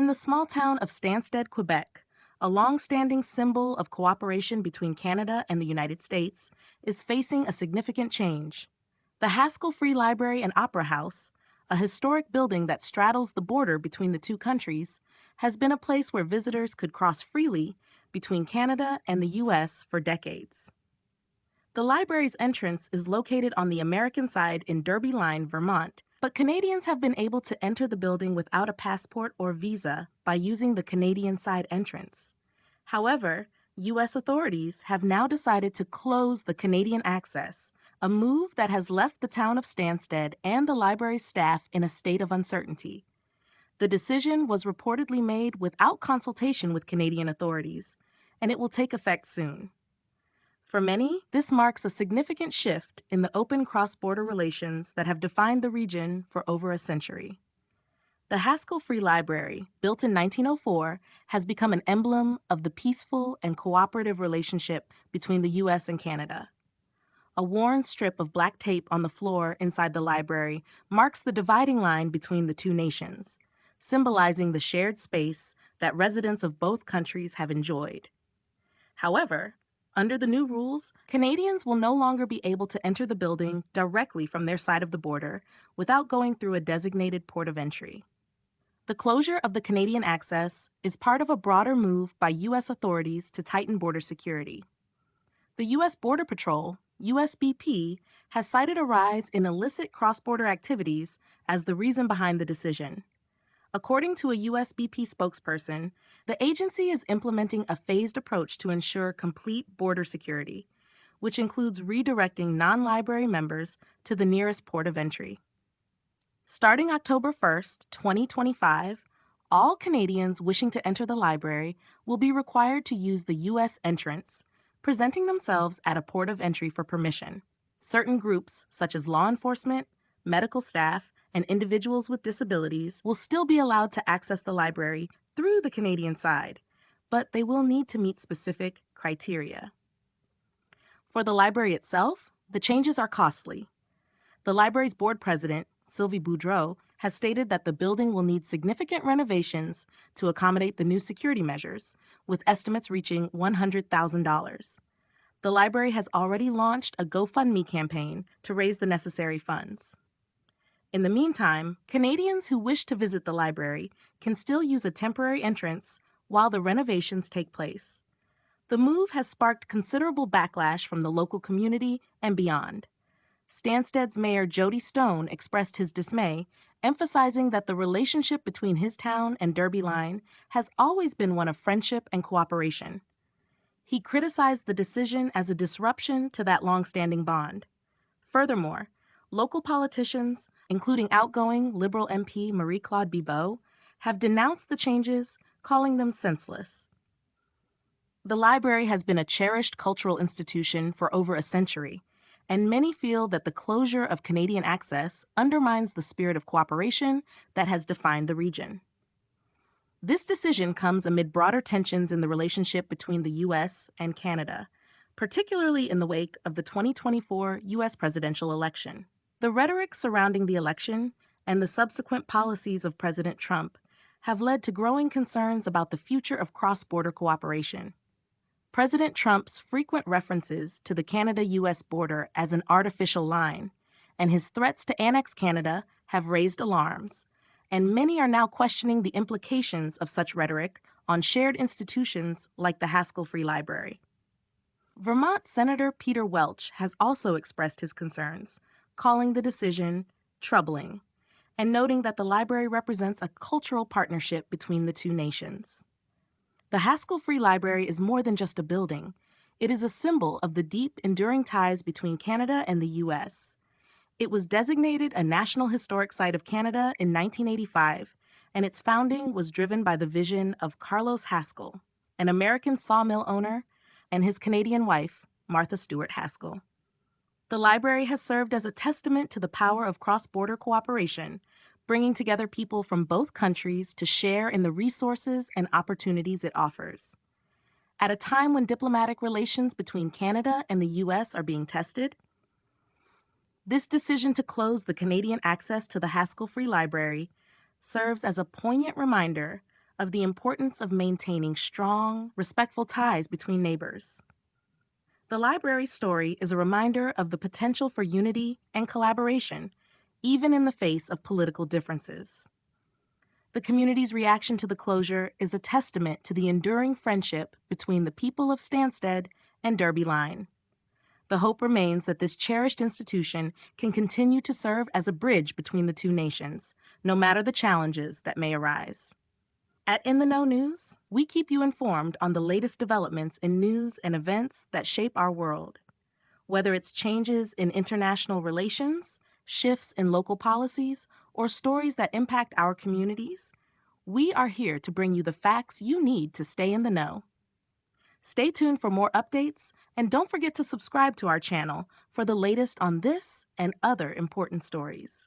In the small town of Stansted, Quebec, a long-standing symbol of cooperation between Canada and the United States is facing a significant change. The Haskell Free Library and Opera House, a historic building that straddles the border between the two countries, has been a place where visitors could cross freely between Canada and the U.S. for decades. The library's entrance is located on the American side in Derby Line, Vermont, but Canadians have been able to enter the building without a passport or visa by using the Canadian side entrance. However, U.S. authorities have now decided to close the Canadian access, a move that has left the town of Stansted and the library's staff in a state of uncertainty. The decision was reportedly made without consultation with Canadian authorities, and it will take effect soon. For many, this marks a significant shift in the open cross-border relations that have defined the region for over a century. The Haskell Free Library, built in 1904, has become an emblem of the peaceful and cooperative relationship between the U.S. and Canada. A worn strip of black tape on the floor inside the library marks the dividing line between the two nations, symbolizing the shared space that residents of both countries have enjoyed. However, under the new rules, Canadians will no longer be able to enter the building directly from their side of the border without going through a designated port of entry. The closure of the Canadian access is part of a broader move by U.S. authorities to tighten border security. The U.S. Border Patrol, USBP, has cited a rise in illicit cross-border activities as the reason behind the decision. According to a USBP spokesperson, the agency is implementing a phased approach to ensure complete border security, which includes redirecting non-library members to the nearest port of entry. Starting October 1st, 2025, all Canadians wishing to enter the library will be required to use the U.S. entrance, presenting themselves at a port of entry for permission. Certain groups, such as law enforcement, medical staff, and individuals with disabilities, will still be allowed to access the library through the Canadian side, but they will need to meet specific criteria. For the library itself, the changes are costly. The library's board president, Sylvie Boudreau, has stated that the building will need significant renovations to accommodate the new security measures, with estimates reaching $100,000. The library has already launched a GoFundMe campaign to raise the necessary funds. In the meantime, Canadians who wish to visit the library can still use a temporary entrance while the renovations take place. The move has sparked considerable backlash from the local community and beyond. Stansted's Mayor Jody Stone expressed his dismay, emphasizing that the relationship between his town and Derby Line has always been one of friendship and cooperation. He criticized the decision as a disruption to that long-standing bond. Furthermore, local politicians, including outgoing Liberal MP Marie-Claude Bibeau, have denounced the changes, calling them senseless. The library has been a cherished cultural institution for over a century, and many feel that the closure of Canadian access undermines the spirit of cooperation that has defined the region. This decision comes amid broader tensions in the relationship between the U.S. and Canada, particularly in the wake of the 2024 U.S. presidential election. The rhetoric surrounding the election and the subsequent policies of President Trump have led to growing concerns about the future of cross-border cooperation. President Trump's frequent references to the Canada-U.S. border as an artificial line and his threats to annex Canada have raised alarms, and many are now questioning the implications of such rhetoric on shared institutions like the Haskell Free Library. Vermont Senator Peter Welch has also expressed his concerns, calling the decision troubling, and noting that the library represents a cultural partnership between the two nations. The Haskell Free Library is more than just a building. It is a symbol of the deep, enduring ties between Canada and the U.S. It was designated a National Historic Site of Canada in 1985, and its founding was driven by the vision of Carlos Haskell, an American sawmill owner, and his Canadian wife, Martha Stewart Haskell. The library has served as a testament to the power of cross-border cooperation, bringing together people from both countries to share in the resources and opportunities it offers. At a time when diplomatic relations between Canada and the U.S. are being tested, this decision to close the Canadian access to the Haskell Free Library serves as a poignant reminder of the importance of maintaining strong, respectful ties between neighbors. The library's story is a reminder of the potential for unity and collaboration, even in the face of political differences. The community's reaction to the closure is a testament to the enduring friendship between the people of Stansted and Derby Line. The hope remains that this cherished institution can continue to serve as a bridge between the two nations, no matter the challenges that may arise. At In the Know News, we keep you informed on the latest developments in news and events that shape our world. Whether it's changes in international relations, shifts in local policies, or stories that impact our communities, we are here to bring you the facts you need to stay in the know. Stay tuned for more updates, and don't forget to subscribe to our channel for the latest on this and other important stories.